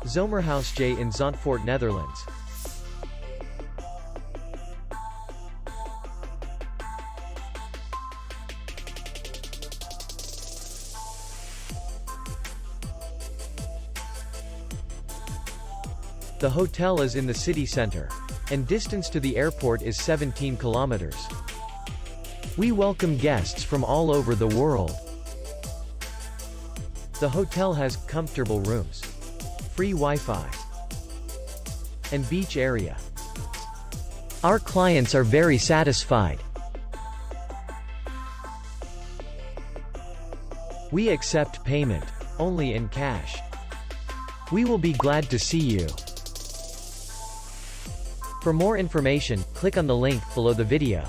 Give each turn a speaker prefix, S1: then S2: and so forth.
S1: Zomerhuisje in Zandvoort, Netherlands. The hotel is in the city center, and distance to the airport is 17 kilometers. We welcome guests from all over the world. The hotel has comfortable rooms, free Wi-Fi, and beach area. Our clients are very satisfied. We accept payment only in cash. We will be glad to see you. For more information, click on the link below the video.